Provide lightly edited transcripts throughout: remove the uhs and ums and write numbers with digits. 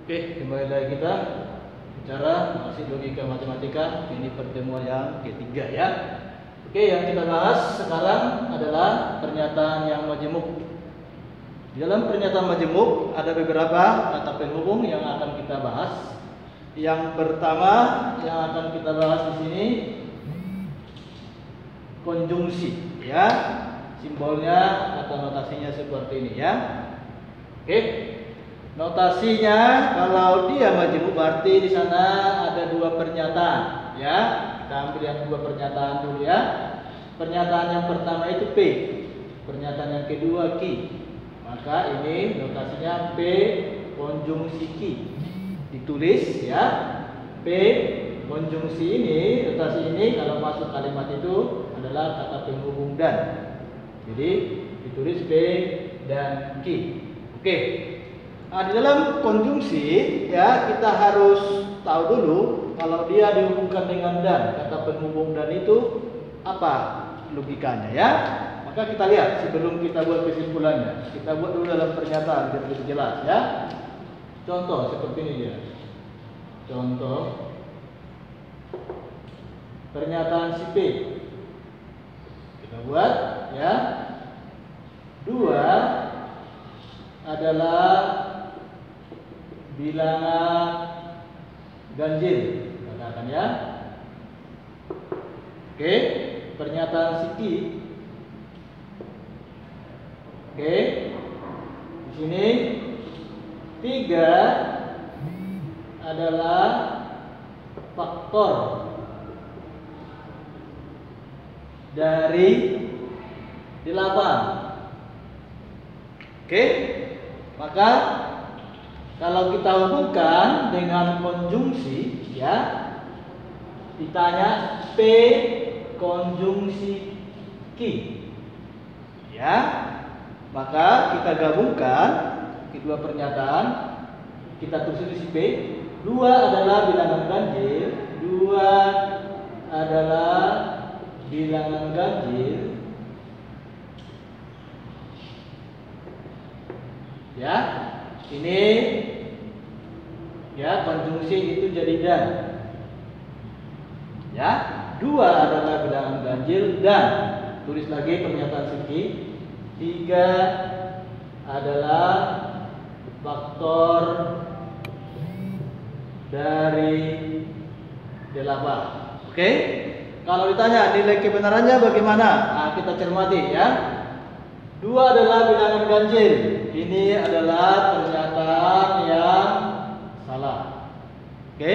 Oke, kembali lagi kita bicara masih logika matematika. Ini pertemuan yang ketiga ya. Oke, yang kita bahas sekarang adalah pernyataan yang majemuk. Di dalam pernyataan majemuk ada beberapa kata penghubung yang akan kita bahas. Yang pertama yang akan kita bahas di sini konjungsi ya. Simbolnya atau notasinya seperti ini ya. Oke. Notasinya kalau dia majemuk berarti di sana ada dua pernyataan ya. Kita ambil yang dua pernyataan dulu ya. Pernyataan yang pertama itu P. Pernyataan yang kedua Q. Maka ini notasinya P konjungsi Q. Ditulis ya. P konjungsi ini, notasi ini kalau masuk kalimat itu adalah kata penghubung dan. Jadi ditulis P dan Q. Oke. Nah, di dalam konjungsi ya kita harus tahu dulu kalau dia dihubungkan dengan dan, kata penghubung dan itu apa logikanya ya. Maka kita lihat sebelum kita buat kesimpulannya. Kita buat dulu dalam pernyataan biar lebih jelas ya. Contoh seperti ini ya. Contoh pernyataan si P. Kita buat ya. 2 adalah bilangan ganjil, katakan ya. Oke, pernyataan si Q. Oke, di sini 3 adalah faktor dari 8. Oke, maka kalau kita hubungkan dengan konjungsi ya, ditanya P konjungsi Q ya, maka kita gabungkan kedua pernyataan, kita tulis di P. 2 adalah bilangan ganjil, 2 adalah bilangan ganjil ya. Ini ya konjungsi itu jadi dan ya. 2 adalah bilangan ganjil dan tulis lagi pernyataan segi. 3 adalah faktor dari 8. Oke, kalau ditanya nilai kebenarannya bagaimana, nah, kita cermati ya. 2 adalah bilangan ganjil. Ini adalah pernyataan yang salah. Oke.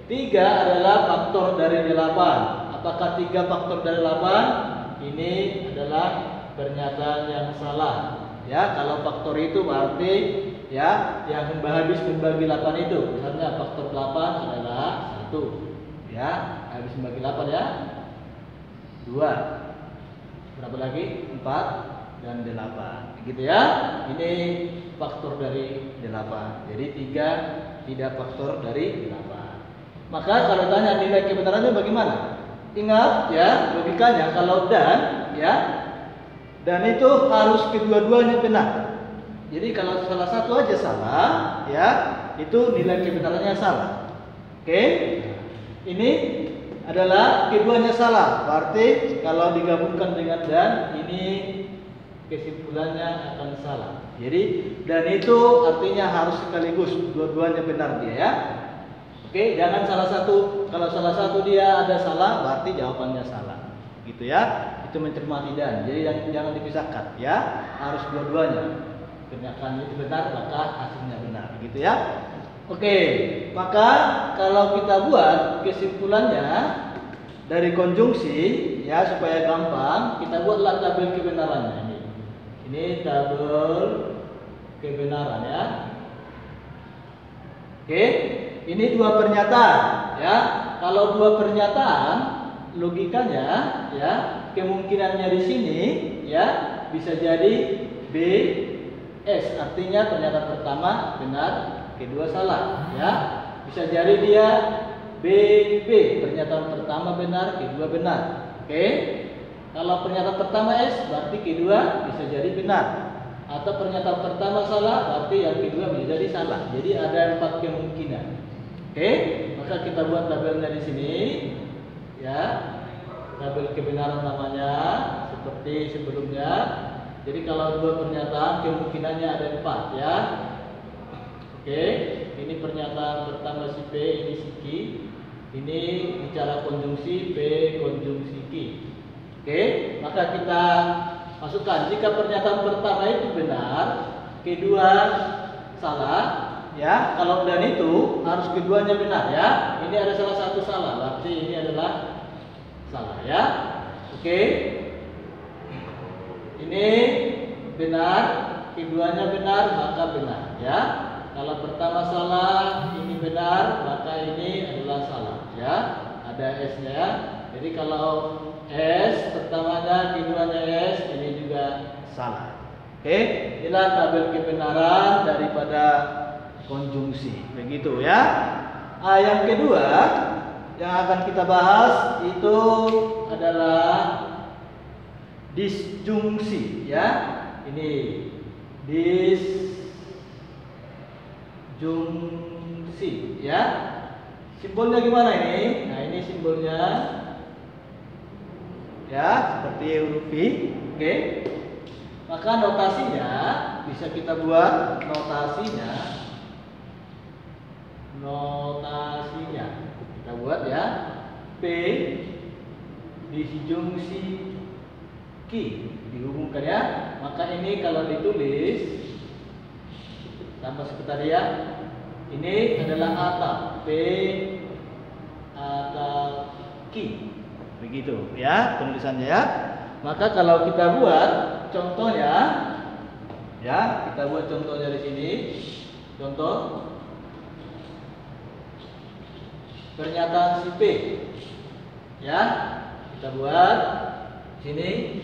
3 adalah faktor dari 8. Apakah 3 faktor dari 8? Ini adalah pernyataan yang salah. Ya, kalau faktor itu berarti ya yang habis membagi 8 itu. Misalnya faktor 8 adalah 1. Ya, habis membagi 8 ya. 2. Berapa lagi? 4 dan 8 gitu ya. Ini faktor dari 8. Jadi 3 tidak faktor dari 8. Maka kalau tanya nilai kebenarannya bagaimana? Ingat ya logikanya, kalau dan ya, dan itu harus kedua-duanya benar. Jadi kalau salah satu aja salah ya, itu nilai kebenarannya salah. Oke. Ini adalah keduanya salah. Berarti kalau digabungkan dengan dan, ini kesimpulannya akan salah. Jadi dan itu artinya harus sekaligus dua-duanya benar dia ya. Oke, jangan salah satu. Kalau salah satu dia ada salah, berarti jawabannya salah. Gitu ya. Itu mencermati dan. Jadi jangan dipisahkan ya. Harus dua-duanya. Pernyataan itu benar, maka hasilnya benar. Gitu ya. Oke, maka kalau kita buat kesimpulannya dari konjungsi ya supaya gampang, kita buatlah tabel kebenarannya ini. Ini tabel kebenaran ya. Oke, ini dua pernyataan ya. Kalau dua pernyataan, logikanya ya, kemungkinannya di sini ya bisa jadi B S, artinya pernyataan pertama benar, kedua salah ya. Bisa jadi dia B pernyataan pertama benar, kedua benar. Oke. Kalau pernyataan pertama S berarti kedua bisa jadi benar. atau pernyataan pertama salah, berarti yang kedua menjadi salah. Jadi ada 4 kemungkinan. Oke, maka kita buat tabelnya di sini, ya. Tabel kebenaran namanya seperti sebelumnya. Jadi kalau dua pernyataan kemungkinannya ada 4, ya. Oke, ini pernyataan pertama si P, ini si Q. Ini bicara konjungsi P konjungsi Q. Oke, maka kita masukkan jika pernyataan pertama itu benar, kedua salah, ya. Kalau dan itu harus keduanya benar, ya. Ini ada salah satu salah, berarti ini adalah salah, ya. Oke. Ini benar, keduanya benar, maka benar, ya. Kalau pertama salah, ini benar, maka ini adalah salah, ya. Ada S-nya. Jadi kalau S pertamanya, keduanya S, ini juga salah. Oke, inilah tabel kebenaran daripada konjungsi. Begitu, ya. Yang kedua yang akan kita bahas itu adalah disjungsi, ya. Ini disjungsi, ya. Simbolnya gimana ini? Nah, ini simbolnya, ya, seperti huruf V. Oke. Maka notasinya bisa kita buat notasinya. Kita buat, ya. P disjungsi Q dihubungkan, ya. Maka ini kalau ditulis tambah seperti tadi, ya. Ini adalah atap P atap Q. Begitu, ya, penulisannya, ya. Maka kalau kita buat contohnya, ya, kita buat contohnya di sini. Contoh pernyataan si P, ya. Kita buat sini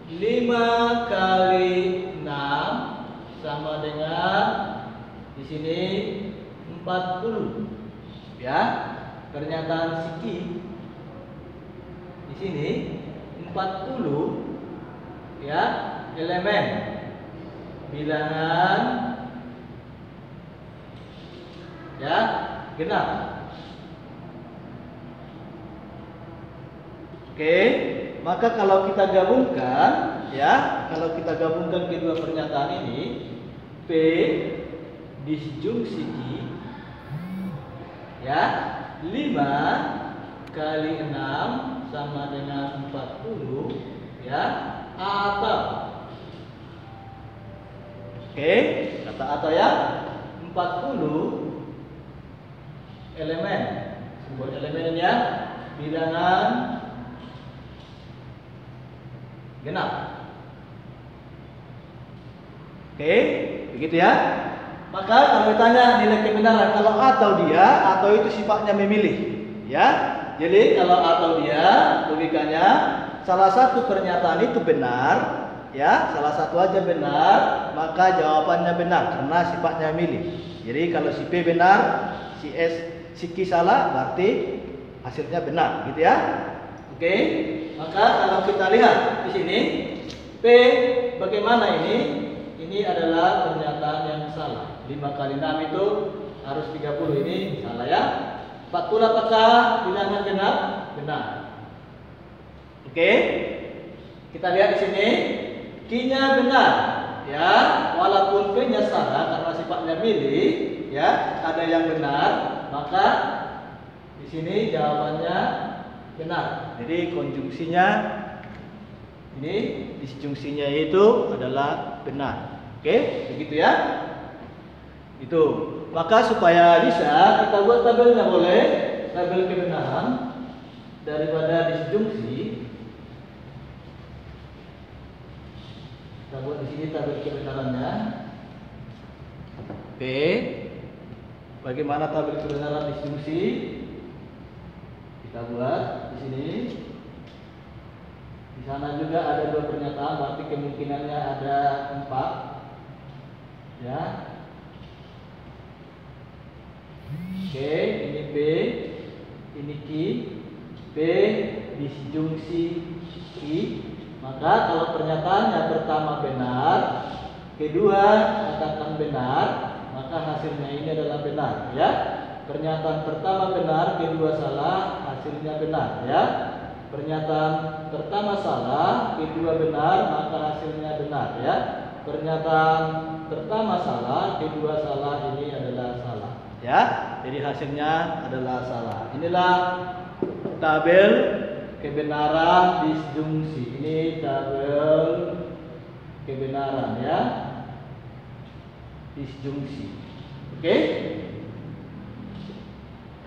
5 kali 6 sama dengan di sini 40, ya. Pernyataan si Q di sini 40, ya, elemen bilangan, ya, genap. Oke, maka kalau kita gabungkan, ya, kalau kita gabungkan kedua pernyataan ini, P disjungsi Q, ya, 5 kali 6 sama dengan 40, ya, atau, oke, kata atau, ya, 40 elemen, simbol elemennya bilangan genap. Oke, begitu, ya. Maka kalau ditanya nilai kebenaran, kalau atau dia, atau itu sifatnya memilih, ya. Jadi kalau atau dia, logikanya salah satu pernyataan itu benar, ya, salah satu aja benar, maka jawabannya benar karena sifatnya memilih. Jadi kalau si P benar, si Q salah, berarti hasilnya benar, gitu, ya. Oke, maka kalau kita lihat di sini P bagaimana ini? Ini adalah pernyataan yang salah. 5 kali 6 itu harus 30, ini salah, ya. 40 apakah bilangan genap? Benar. Oke. Kita lihat di sini Q-nya benar, ya. Walaupun P-nya salah karena sifatnya milih, ya, ada yang benar, maka di sini jawabannya benar. Jadi konjungsinya ini, disjungsinya itu adalah benar. Oke, begitu, ya. Itu. Maka supaya bisa kita buat tabelnya, boleh, tabel kebenaran daripada disjungsi. Kita buat di sini tabel kebenarannya. P. Bagaimana tabel kebenaran disjungsi? Kita buat di sini. Di sana juga ada dua pernyataan, berarti kemungkinannya ada 4, ya. Oke, ini P, ini Q, P disjungsi Q. Maka kalau pernyataan yang pertama benar, kedua katakan benar, maka hasilnya ini adalah benar, ya. Pernyataan pertama benar, kedua salah, hasilnya benar, ya. Pernyataan pertama salah, kedua benar, maka hasilnya benar, ya. Pernyataan pertama salah, kedua salah, ini adalah salah, ya. Jadi hasilnya adalah salah. Inilah tabel kebenaran disjungsi. Ini tabel kebenaran, ya, disjungsi. Oke,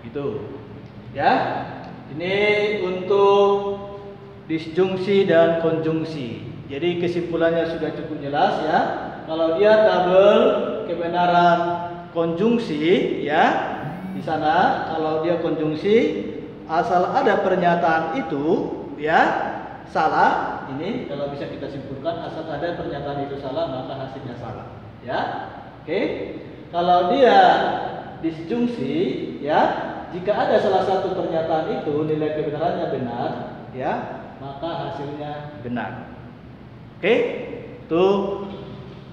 gitu, ya. Ini untuk disjungsi dan konjungsi. Jadi kesimpulannya sudah cukup jelas, ya. Kalau dia tabel kebenaran konjungsi, ya, di sana kalau dia konjungsi, asal ada pernyataan itu, ya, salah. Ini kalau bisa kita simpulkan, asal ada pernyataan itu salah, maka hasilnya salah, ya. Oke. Kalau dia disjungsi, ya, jika ada salah satu pernyataan itu nilai kebenarannya benar, ya, maka hasilnya benar. Oke, itu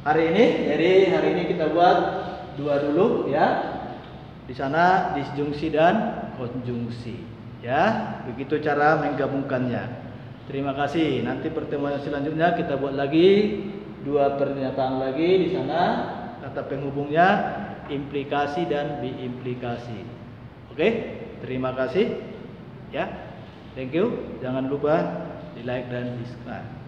hari ini. Jadi hari ini kita buat dua dulu, ya. Di sana disjungsi dan konjungsi, ya. Begitu cara menggabungkannya. Terima kasih. Nanti pertemuan selanjutnya kita buat lagi dua pernyataan lagi. Di sana kata penghubungnya implikasi dan biimplikasi. Oke, terima kasih, ya. Thank you. Jangan lupa di like dan di subscribe.